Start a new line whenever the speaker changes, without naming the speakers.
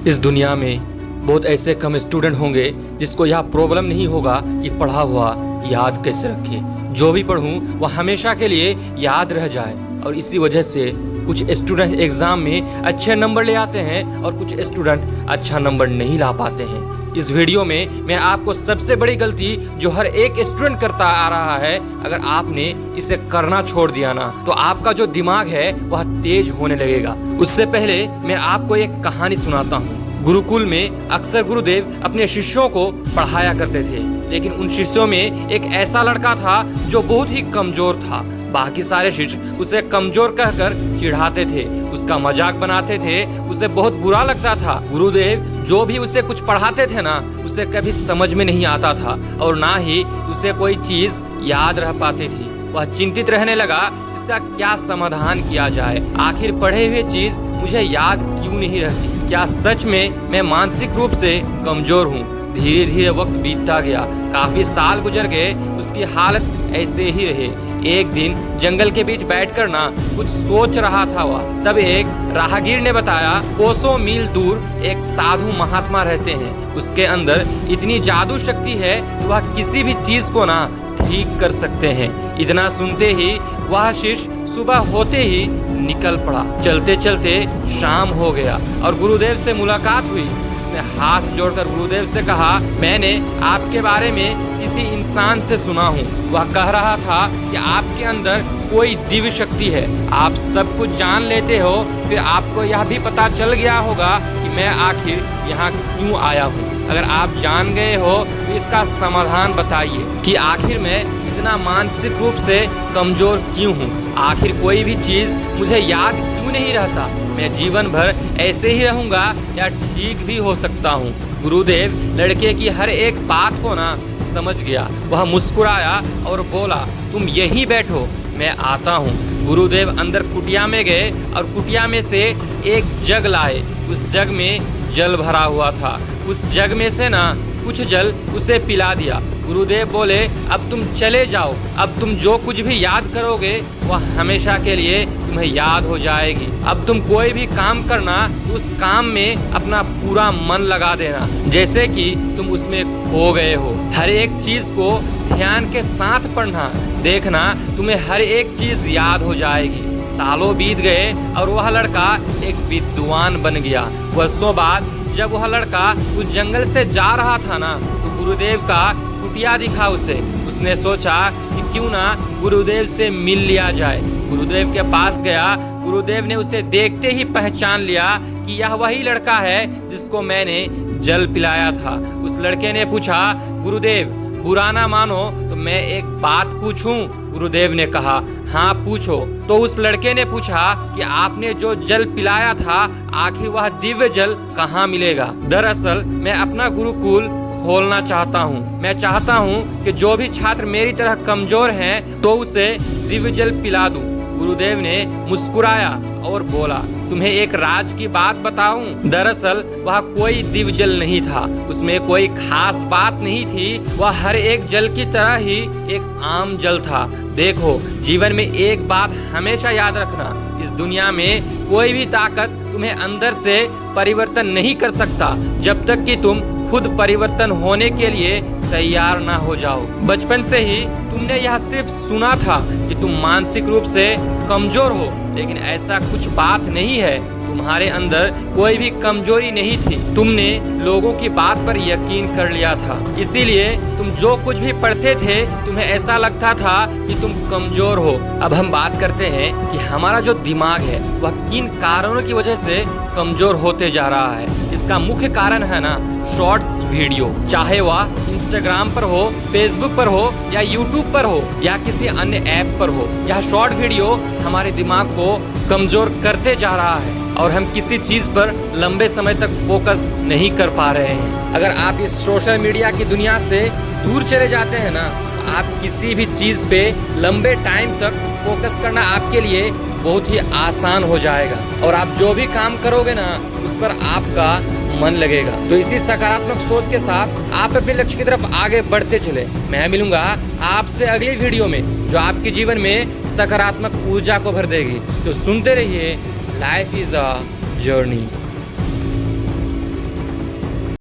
इस दुनिया में बहुत ऐसे कम स्टूडेंट होंगे जिसको यह प्रॉब्लम नहीं होगा कि पढ़ा हुआ याद कैसे रखे। जो भी पढ़ूं वह हमेशा के लिए याद रह जाए। और इसी वजह से कुछ स्टूडेंट एग्ज़ाम में अच्छे नंबर ले आते हैं और कुछ स्टूडेंट अच्छा नंबर नहीं ला पाते हैं। इस वीडियो में मैं आपको सबसे बड़ी गलती जो हर एक स्टूडेंट करता आ रहा है, अगर आपने इसे करना छोड़ दिया ना तो आपका जो दिमाग है वह तेज होने लगेगा। उससे पहले मैं आपको एक कहानी सुनाता हूँ। गुरुकुल में अक्सर गुरुदेव अपने शिष्यों को पढ़ाया करते थे, लेकिन उन शिष्यों में एक ऐसा लड़का था जो बहुत ही कमजोर था। बाकी सारे शिष्य उसे कमजोर कहकर चिढ़ाते थे, उसका मजाक बनाते थे, उसे बहुत बुरा लगता था। गुरुदेव जो भी उसे कुछ पढ़ाते थे ना, उसे कभी समझ में नहीं आता था और ना ही उसे कोई चीज याद रह पाती थी। वह चिंतित रहने लगा, इसका क्या समाधान किया जाए। आखिर पढ़े हुए चीज मुझे याद क्यों नहीं रहती? क्या सच में मैं मानसिक रूप से कमजोर हूँ? धीरे धीरे वक्त बीतता गया, काफी साल गुजर गए, उसकी हालत ऐसे ही रहे। एक दिन जंगल के बीच बैठकर ना कुछ सोच रहा था वह, तब एक राहगीर ने बताया कोसों मील दूर एक साधु महात्मा रहते हैं। उसके अंदर इतनी जादू शक्ति है कि वह किसी भी चीज को ना ठीक कर सकते हैं। इतना सुनते ही वह शिष्य सुबह होते ही निकल पड़ा। चलते चलते शाम हो गया और गुरुदेव से मुलाकात हुई। उसने हाथ जोड़कर गुरुदेव से कहा, मैंने आपके बारे में किसी इंसान से सुना हूँ। वह कह रहा था कि आपके अंदर कोई दिव्य शक्ति है, आप सब कुछ जान लेते हो। फिर आपको यह भी पता चल गया होगा कि मैं आखिर यहाँ क्यों आया हूँ। अगर आप जान गए हो तो इसका समाधान बताइए कि आखिर मैं इतना मानसिक रूप से कमजोर क्यों हूँ। आखिर कोई भी चीज मुझे याद क्यों नहीं रहता? मैं जीवन भर ऐसे ही रहूंगा या ठीक भी हो सकता हूँ? गुरुदेव लड़के की हर एक बात को ना समझ गया। वह मुस्कुराया और बोला, तुम यहीं बैठो, मैं आता हूँ। गुरुदेव अंदर कुटिया में गए और कुटिया में से एक जग लाए। उस जग में जल भरा हुआ था। उस जग में से ना कुछ जल उसे पिला दिया। गुरुदेव बोले, अब तुम चले जाओ। अब तुम जो कुछ भी याद करोगे वह हमेशा के लिए तुम्हें याद हो जाएगी। अब तुम कोई भी काम करना तो उस काम में अपना पूरा मन लगा देना, जैसे कि तुम उसमें खो गए हो। हर एक चीज को ध्यान के साथ पढ़ना, देखना तुम्हें हर एक चीज याद हो जाएगी। सालों बीत गए और वह लड़का एक विद्वान बन गया। वर्षों बाद जब वह लड़का उस जंगल से जा रहा था ना, तो गुरुदेव का कुटिया दिखा उसे। उसने सोचा कि क्यों ना गुरुदेव से मिल लिया जाए। गुरुदेव के पास गया। गुरुदेव ने उसे देखते ही पहचान लिया कि यह वही लड़का है जिसको मैंने जल पिलाया था। उस लड़के ने पूछा, गुरुदेव बुरा ना मानो तो मैं एक बात पूछूं? गुरुदेव ने कहा, हाँ पूछो। तो उस लड़के ने पूछा कि आपने जो जल पिलाया था, आखिर वह दिव्य जल कहाँ मिलेगा? दरअसल मैं अपना गुरुकुल खोलना चाहता हूँ। मैं चाहता हूँ कि जो भी छात्र मेरी तरह कमजोर हैं तो उसे दिव्य जल पिला दूं। गुरुदेव ने मुस्कुराया और बोला, तुम्हें एक राज की बात बताऊं? दरअसल वह कोई दिव्य जल नहीं था, उसमें कोई खास बात नहीं थी। वह हर एक जल की तरह ही एक आम जल था। देखो, जीवन में एक बात हमेशा याद रखना, इस दुनिया में कोई भी ताकत तुम्हें अंदर से परिवर्तन नहीं कर सकता जब तक कि तुम खुद परिवर्तन होने के लिए तैयार ना हो जाओ। बचपन से ही तुमने यह सिर्फ सुना था कि तुम मानसिक रूप से कमजोर हो, लेकिन ऐसा कुछ बात नहीं है। तुम्हारे अंदर कोई भी कमजोरी नहीं थी। तुमने लोगों की बात पर यकीन कर लिया था, इसीलिए तुम जो कुछ भी पढ़ते थे तुम्हें ऐसा लगता था कि तुम कमजोर हो। अब हम बात करते हैं कि हमारा जो दिमाग है वह किन कारणों की वजह से कमजोर होते जा रहा है। इसका मुख्य कारण है ना शॉर्ट्स वीडियो, चाहे वह इंस्टाग्राम पर हो, फेसबुक पर हो या यूट्यूब पर हो या किसी अन्य ऐप पर हो। यह शॉर्ट वीडियो हमारे दिमाग को कमजोर करते जा रहा है और हम किसी चीज पर लंबे समय तक फोकस नहीं कर पा रहे हैं। अगर आप इस सोशल मीडिया की दुनिया से दूर चले जाते हैं ना, तो आप किसी भी चीज पे लंबे टाइम तक फोकस करना आपके लिए बहुत ही आसान हो जाएगा और आप जो भी काम करोगे ना उस पर आपका मन लगेगा। तो इसी सकारात्मक सोच के साथ आप अपने लक्ष्य की तरफ आगे बढ़ते चले। मैं मिलूंगा आपसे अगली वीडियो में जो आपके जीवन में सकारात्मक ऊर्जा को भर देगी। तो सुनते रहिए, लाइफ इज अ जर्नी।